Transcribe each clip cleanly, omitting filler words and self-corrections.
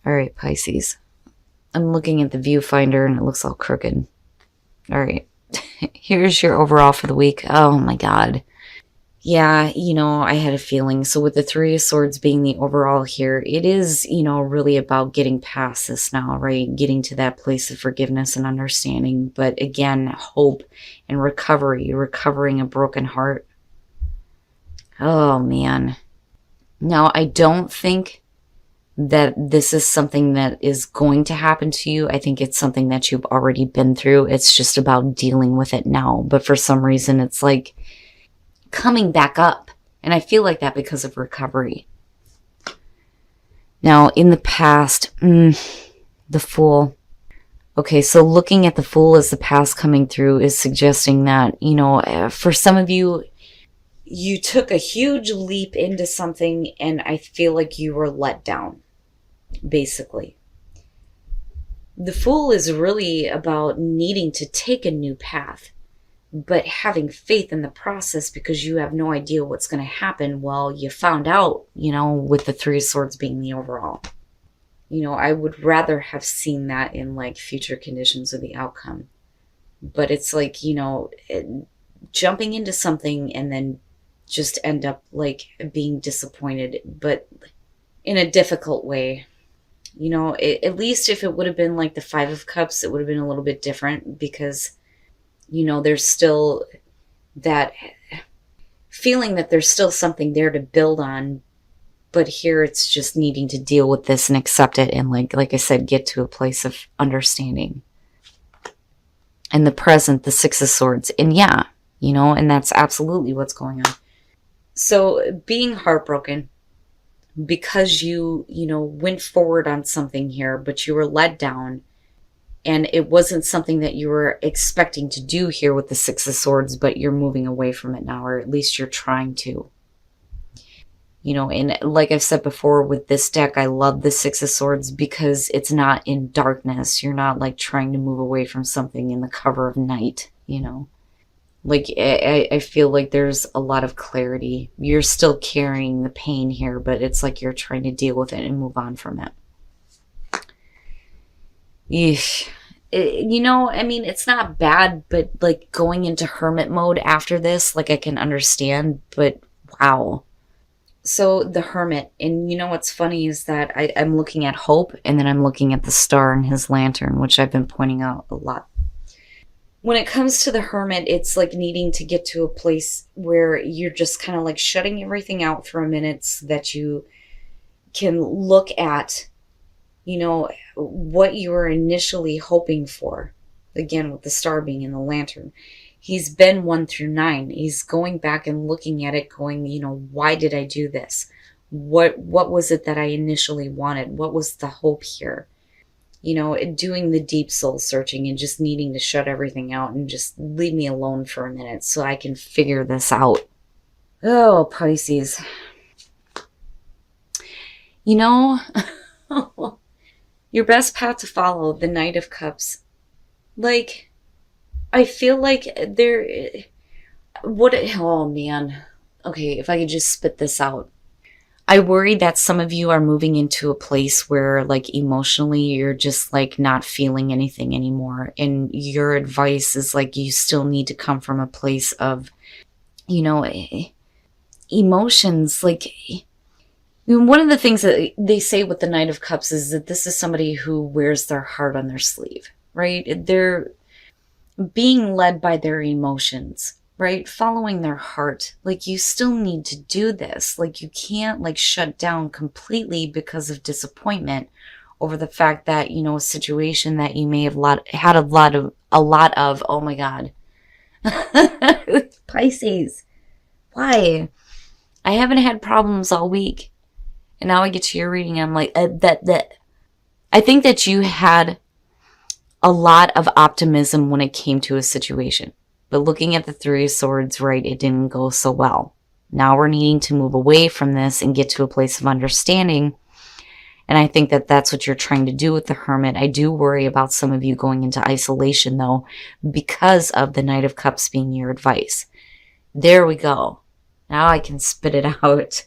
All right, Pisces. I'm looking at the viewfinder and it looks all crooked. All right. Here's your overall for the week. Oh my God. Yeah, I had a feeling. So with the Three of Swords being the overall here, it is, really about getting past this now, right? Getting to that place of forgiveness and understanding. But again, hope and recovery, recovering a broken heart. Oh man. Now, I don't think that this is something that is going to happen to you. I think it's something that you've already been through. It's just about dealing with it now. But for some reason, it's like coming back up. And I feel like that because of recovery. Now, in the past, the Fool. Okay, so looking at the Fool as the past coming through is suggesting that, for some of you, you took a huge leap into something and I feel like you were let down, basically. The Fool is really about needing to take a new path, but having faith in the process because you have no idea what's going to happen. Well, you found out, with the Three of Swords being the overall. I would rather have seen that in like future conditions of the outcome. But it's like, jumping into something and then just end up like being disappointed, but in a difficult way. At least if it would have been like the Five of Cups, it would have been a little bit different because, there's still that feeling that there's still something there to build on. But here it's just needing to deal with this and accept it and like I said, get to a place of understanding. And the present, the Six of Swords. And yeah, and that's absolutely what's going on. So being heartbroken because you went forward on something here, but you were let down and it wasn't something that you were expecting to do here with the Six of Swords, but you're moving away from it now, or at least you're trying to. And like I've said before with this deck, I love the Six of Swords because it's not in darkness. You're not like trying to move away from something in the cover of night, Like, I feel like there's a lot of clarity. You're still carrying the pain here, but it's like you're trying to deal with it and move on from it. Eesh. It's not bad, but like going into hermit mode after this, like I can understand, but wow. So the Hermit, and what's funny is that I'm looking at Hope, and then I'm looking at the star in his lantern, which I've been pointing out a lot. When it comes to the Hermit, it's like needing to get to a place where you're just kind of like shutting everything out for a minute so that you can look at, what you were initially hoping for. Again, with the star being in the lantern. He's been 1 through 9. He's going back and looking at it going, why did I do this? What was it that I initially wanted? What was the hope here? Doing the deep soul searching and just needing to shut everything out and just leave me alone for a minute so I can figure this out. Oh, Pisces. Your best path to follow, the Knight of Cups. Like, I feel like oh man. Okay, if I could just spit this out. I worry that some of you are moving into a place where like emotionally you're just like not feeling anything anymore. And your advice is like you still need to come from a place of, emotions. Like, one of the things that they say with the Knight of Cups is that this is somebody who wears their heart on their sleeve, right? They're being led by their emotions, right? Following their heart. Like, you still need to do this. Like, you can't like shut down completely because of disappointment over the fact that, a situation that you may have had a lot of, oh my God. Pisces. Why? I haven't had problems all week. And now I get to your reading and I'm like, that. I think that you had a lot of optimism when it came to a situation. But looking at the Three of Swords, right, it didn't go so well. Now we're needing to move away from this and get to a place of understanding. And I think that that's what you're trying to do with the Hermit. I do worry about some of you going into isolation, though, because of the Knight of Cups being your advice. There we go. Now I can spit it out.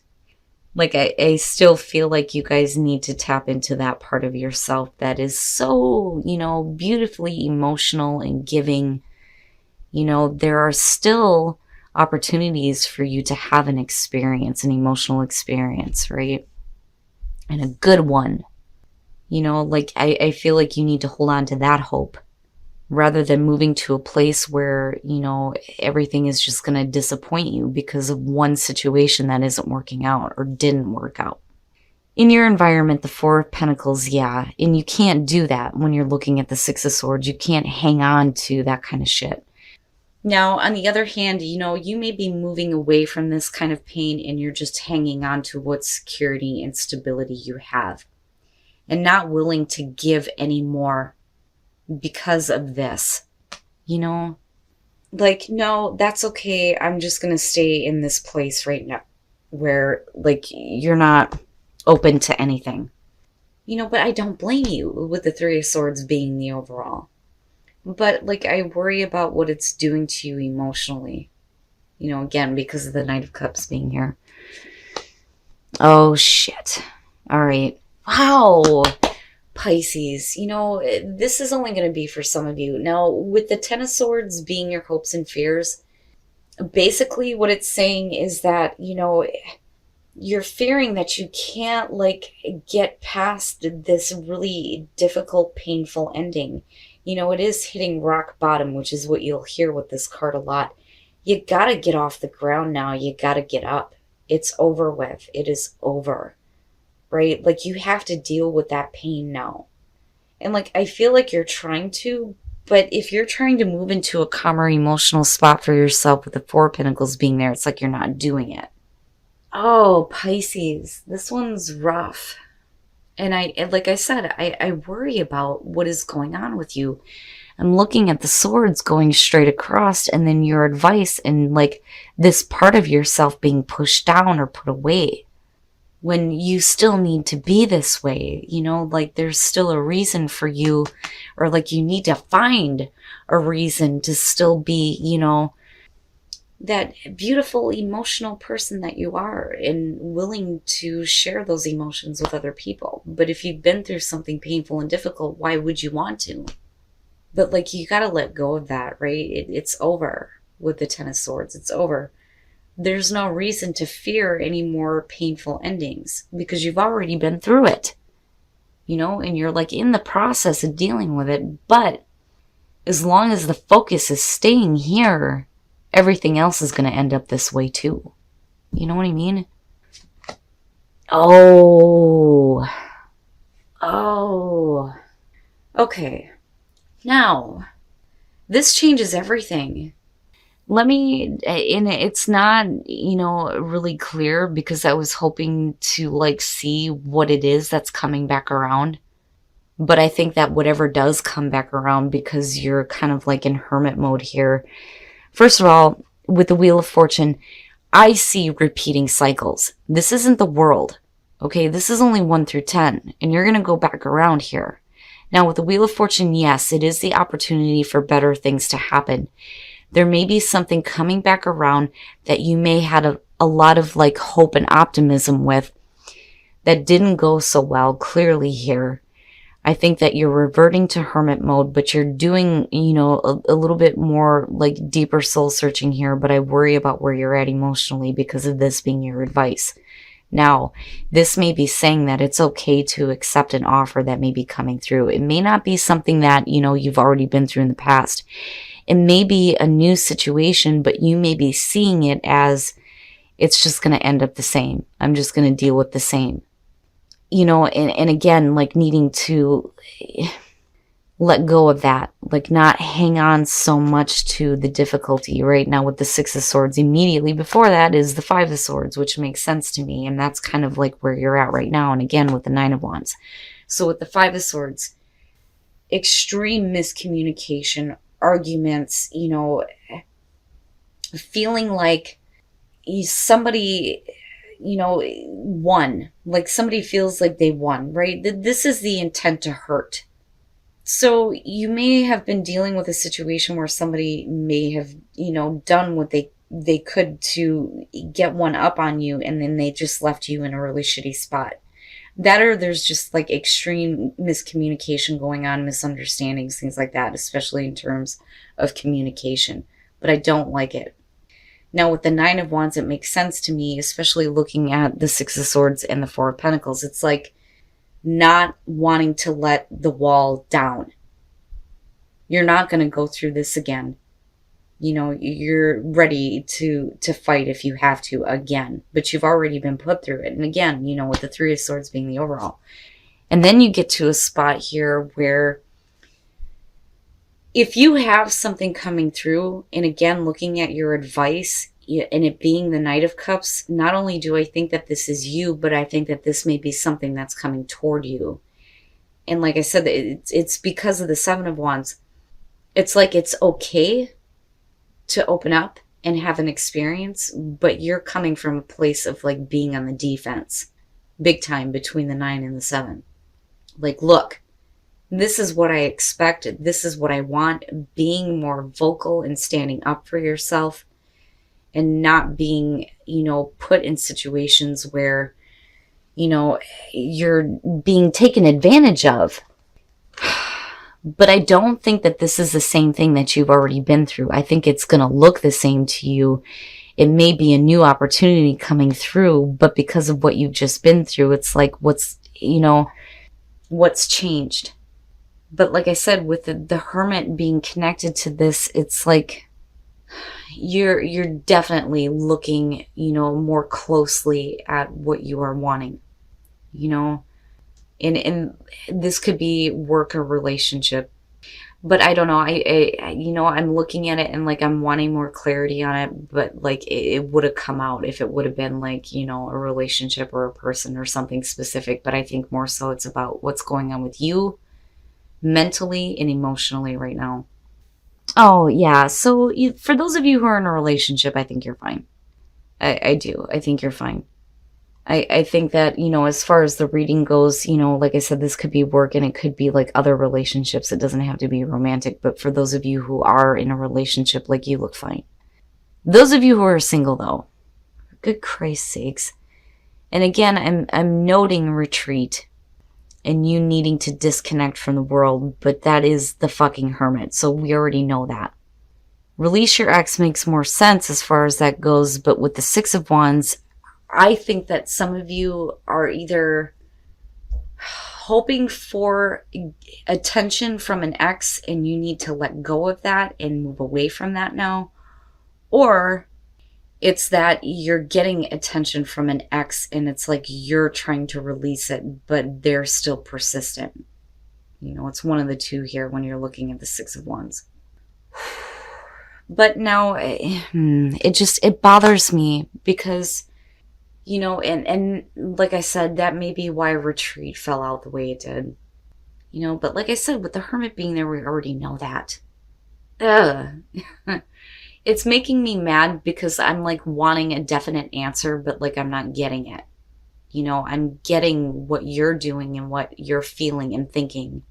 Like, I still feel like you guys need to tap into that part of yourself that is so, beautifully emotional and giving. There are still opportunities for you to have an experience, an emotional experience, right? And a good one. Like, I feel like you need to hold on to that hope rather than moving to a place where, everything is just going to disappoint you because of one situation that isn't working out or didn't work out. In your environment, the Four of Pentacles, yeah, and you can't do that when you're looking at the Six of Swords. You can't hang on to that kind of shit. Now, on the other hand, you may be moving away from this kind of pain and you're just hanging on to what security and stability you have and not willing to give any more because of this. Like, no, that's okay. I'm just going to stay in this place right now where, like, you're not open to anything. But I don't blame you with the Three of Swords being the overall. But, like, I worry about what it's doing to you emotionally. Again, because of the Knight of Cups being here. Oh, shit. All right. Wow. Pisces, this is only going to be for some of you. Now, with the Ten of Swords being your hopes and fears, basically what it's saying is that, you're fearing that you can't, like, get past this really difficult, painful ending. It is hitting rock bottom, which is what you'll hear with this card a lot. You gotta get off the ground now. You gotta get up. It's over with. It is over. Right? Like, you have to deal with that pain now. And, like, I feel like you're trying to, but if you're trying to move into a calmer emotional spot for yourself with the Four of Pentacles being there, it's like you're not doing it. Oh, Pisces, this one's rough. And like I said, I worry about what is going on with you. I'm looking at the swords going straight across and then your advice and, like, this part of yourself being pushed down or put away. When you still need to be this way, like, there's still a reason for you, or, like, you need to find a reason to still be, that beautiful emotional person that you are and willing to share those emotions with other people. But if you've been through something painful and difficult, why would you want to? But, like, you got to let go of that, right? It's over with the Ten of Swords. It's over. There's no reason to fear any more painful endings because you've already been through it, and you're, like, in the process of dealing with it. But as long as the focus is staying here, everything else is going to end up this way too. You know what I mean? Oh. Okay. Now, this changes everything. And it's not, really clear because I was hoping to, like, see what it is that's coming back around. But I think that whatever does come back around, because you're kind of, like, in hermit mode here. First of all, with the Wheel of Fortune, I see repeating cycles. This isn't the world, okay? This is only 1 through 10, and you're going to go back around here. Now, with the Wheel of Fortune, yes, it is the opportunity for better things to happen. There may be something coming back around that you may had a lot of, like, hope and optimism with that didn't go so well, clearly here. I think that you're reverting to hermit mode, but you're doing, a little bit more, like, deeper soul searching here, but I worry about where you're at emotionally because of this being your advice. Now, this may be saying that it's okay to accept an offer that may be coming through. It may not be something that, you've already been through in the past. It may be a new situation, but you may be seeing it as it's just going to end up the same. I'm just going to deal with the same. And again, like, needing to let go of that, like, not hang on so much to the difficulty. Right now with the Six of Swords, immediately before that is the Five of Swords, which makes sense to me. And that's kind of like where you're at right now. And again, with the Nine of Wands. So with the Five of Swords, extreme miscommunication, arguments, feeling like somebody, won. Like, somebody feels like they won, right? This is the intent to hurt. So you may have been dealing with a situation where somebody may have, done what they they could to get one up on you, and then they just left you in a really shitty spot. That, or there's just like extreme miscommunication going on, misunderstandings, things like that, especially in terms of communication. But I don't like it. Now, with the Nine of Wands, it makes sense to me, especially looking at the Six of Swords and the Four of Pentacles. It's like not wanting to let the wall down. You're not going to go through this again. You know, you're ready to fight if you have to again, but you've already been put through it. And again, you know, with the Three of Swords being the overall. And then you get to a spot here where if you have something coming through, and again, looking at your advice and it being the Knight of Cups, not only do I think that this is you, but I think that this may be something that's coming toward you. And like I said, it's because of the Seven of Wands. It's like it's okay to open up and have an experience, but you're coming from a place of like being on the defense big time between the 9 and the 7. Like, look, this is what I expect. This is what I want. Being more vocal and standing up for yourself and not being, you know, put in situations where, you know, you're being taken advantage of. But I don't think that this is the same thing that you've already been through. I think it's going to look the same to you. It may be a new opportunity coming through, but because of what you've just been through, it's like, what's, you know, what's changed? But like I said, with the Hermit being connected to this, it's like you're definitely looking, you know, more closely at what you are wanting, you know. And this could be work or relationship, but I don't know. I you know, I'm looking at it and like I'm wanting more clarity on it, but like it would have come out if it would have been like, you know, a relationship or a person or something specific. But I think more so it's about what's going on with you mentally and emotionally right now. Oh yeah. So for those of you who are in a relationship, I think you're fine. I do. I think you're fine. I think that, you know, as far as the reading goes, you know, like I said, this could be work and it could be like other relationships. It doesn't have to be romantic. But for those of you who are in a relationship, like, you look fine. Those of you who are single, though, for good Christ's sakes. And again, I'm noting retreat and you needing to disconnect from the world. But that is the fucking Hermit. So we already know that. Release your ex makes more sense as far as that goes. But with the Six of Wands, I think that some of you are either hoping for attention from an ex and you need to let go of that and move away from that now. Or it's that you're getting attention from an ex and it's like you're trying to release it, but they're still persistent. You know, it's one of the two here when you're looking at the Six of Wands. But now it bothers me because, you know, and like I said, that may be why retreat fell out the way it did. You know, but like I said, with the Hermit being there, we already know that. Ugh. It's making me mad because I'm like wanting a definite answer, but like I'm not getting it. You know, I'm getting what you're doing and what you're feeling and thinking.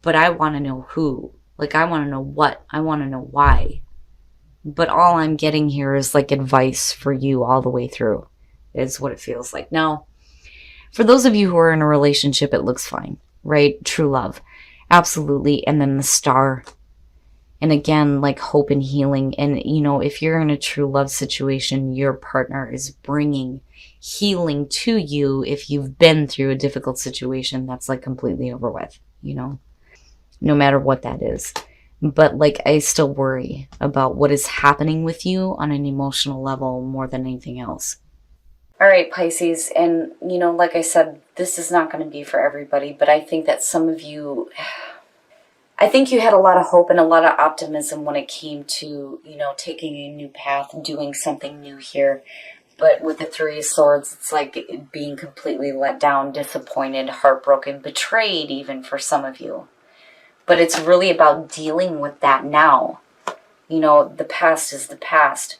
But I want to know who. Like, I want to know what. I want to know why. But all I'm getting here is like advice for you all the way through. Is what it feels like. Now, for those of you who are in a relationship, it looks fine, right? True love. Absolutely. And then the Star. And again, like hope and healing. And, you know, if you're in a true love situation, your partner is bringing healing to you if you've been through a difficult situation that's like completely over with, you know, no matter what that is. But like, I still worry about what is happening with you on an emotional level more than anything else. All right, Pisces, and, you know, like I said, this is not going to be for everybody, but I think that some of you, I think you had a lot of hope and a lot of optimism when it came to, you know, taking a new path, doing something new here. But with the Three of Swords, it's like being completely let down, disappointed, heartbroken, betrayed even for some of you. But it's really about dealing with that now. You know, the past is the past.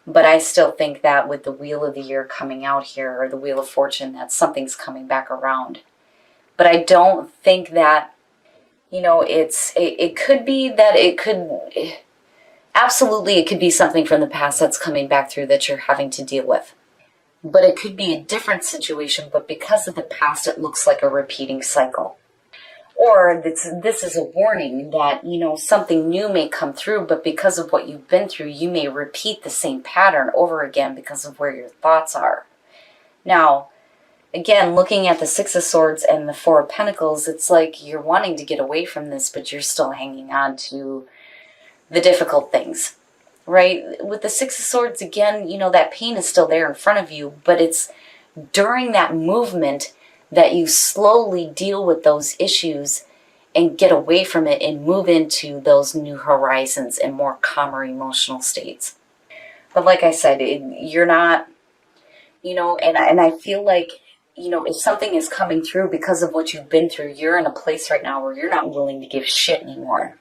But I still think that with the Wheel of the Year coming out here, or the Wheel of Fortune, that something's coming back around. But I don't think that, you know, it could be that it could, Absolutely, it could be something from the past that's coming back through that you're having to deal with. But it could be a different situation, but because of the past, it looks like a repeating cycle. Or this is a warning that, something new may come through, but because of what you've been through, you may repeat the same pattern over again because of where your thoughts are. Now, again, looking at the Six of Swords and the Four of Pentacles, it's like you're wanting to get away from this, but you're still hanging on to the difficult things, right? With the Six of Swords, again, that pain is still there in front of you, but it's during that movement that you slowly deal with those issues and get away from it and move into those new horizons and more calmer emotional states. But like I said, you're not, and I feel like, if something is coming through because of what you've been through, you're in a place right now where you're not willing to give shit anymore.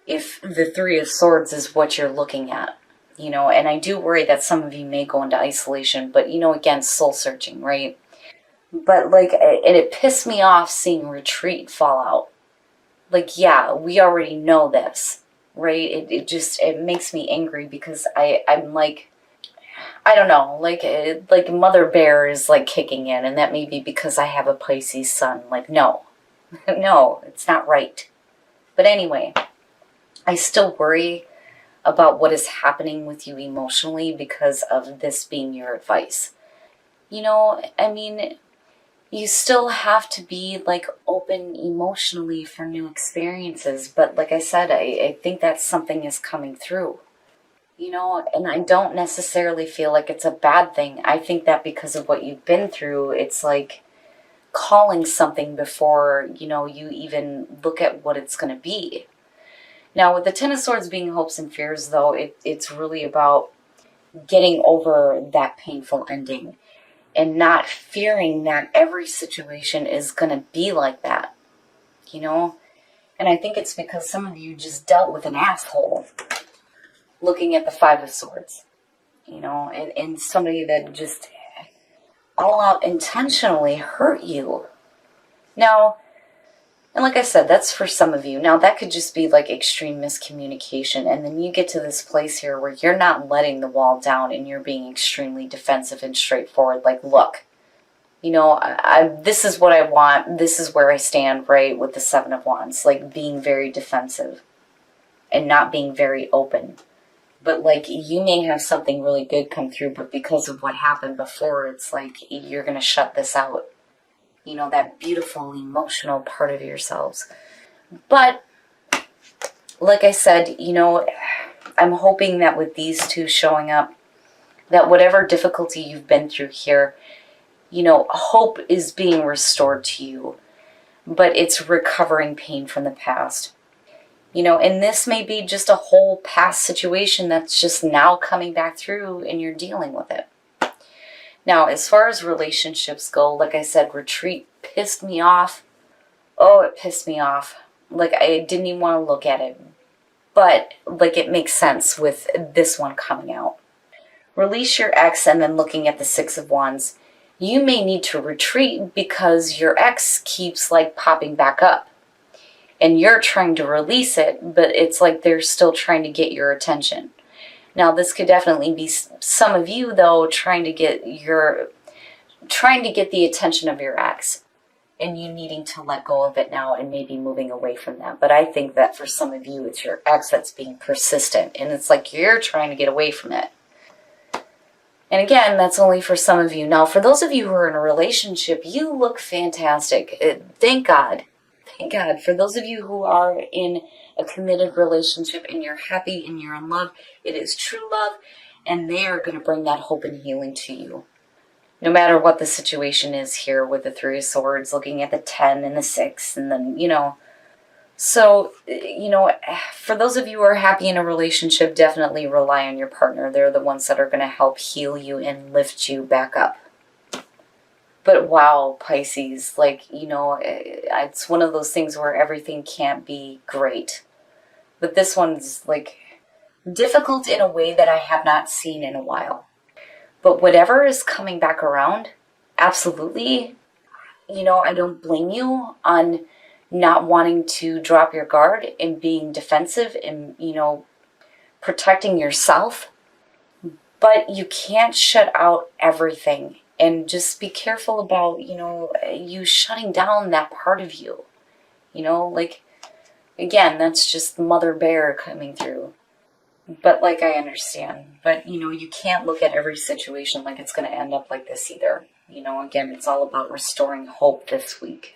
If the Three of Swords is what you're looking at, and I do worry that some of you may go into isolation, but, again, soul searching, right? But, and it pissed me off seeing retreat fall out. Yeah, we already know this, right? It makes me angry because I'm like, I don't know, like Mother Bear is kicking in, and that may be because I have a Pisces sun. No, no, it's not right. But anyway, I still worry about what is happening with you emotionally because of this being your advice. You still have to be open emotionally for new experiences. But like I said, I think that something is coming through, and I don't necessarily feel like it's a bad thing. I think that because of what you've been through, it's like calling something before, you even look at what it's going to be. Now, with the Ten of Swords being hopes and fears, though, it's really about getting over that painful ending and not fearing that every situation is going to be like that, And I think it's because some of you just dealt with an asshole, looking at the Five of Swords, and somebody that just all out intentionally hurt you. Now, and like I said, that's for some of you. Now, that could just be extreme miscommunication. And then you get to this place here where you're not letting the wall down and you're being extremely defensive and straightforward. Look, this is what I want. This is where I stand, right, with the Seven of Wands. Being very defensive and not being very open. But, you may have something really good come through, but because of what happened before, it's you're going to shut this out. That beautiful emotional part of yourselves. But, like I said, I'm hoping that with these two showing up, that whatever difficulty you've been through here, hope is being restored to you. But it's recovering pain from the past. And this may be just a whole past situation that's just now coming back through and you're dealing with it. Now, as far as relationships go, like I said, retreat pissed me off. Oh, it pissed me off. I didn't even want to look at it. But, it makes sense with this one coming out. Release your ex and then looking at the Six of Wands. You may need to retreat because your ex keeps, popping back up. And you're trying to release it, but it's they're still trying to get your attention. Now, this could definitely be some of you, though, trying to get the attention of your ex, and you needing to let go of it now and maybe moving away from that. But I think that for some of you, it's your ex that's being persistent, and it's you're trying to get away from it. And again, that's only for some of you. Now, for those of you who are in a relationship, you look fantastic. Thank God. Thank God. For those of you who are in a committed relationship and you're happy and you're in love, it is true love, and they are going to bring that hope and healing to you. No matter what the situation is here with the Three of Swords, looking at the 10 and the 6, and then, So, for those of you who are happy in a relationship, definitely rely on your partner. They're the ones that are going to help heal you and lift you back up. But wow, Pisces, it's one of those things where everything can't be great. But this one's, difficult in a way that I have not seen in a while. But whatever is coming back around, absolutely, I don't blame you on not wanting to drop your guard and being defensive and, protecting yourself, but you can't shut out everything. And just be careful about, you shutting down that part of you. Like, again, that's just Mother Bear coming through. But, like, I understand. But, you can't look at every situation like it's going to end up like this either. Again, it's all about restoring hope this week.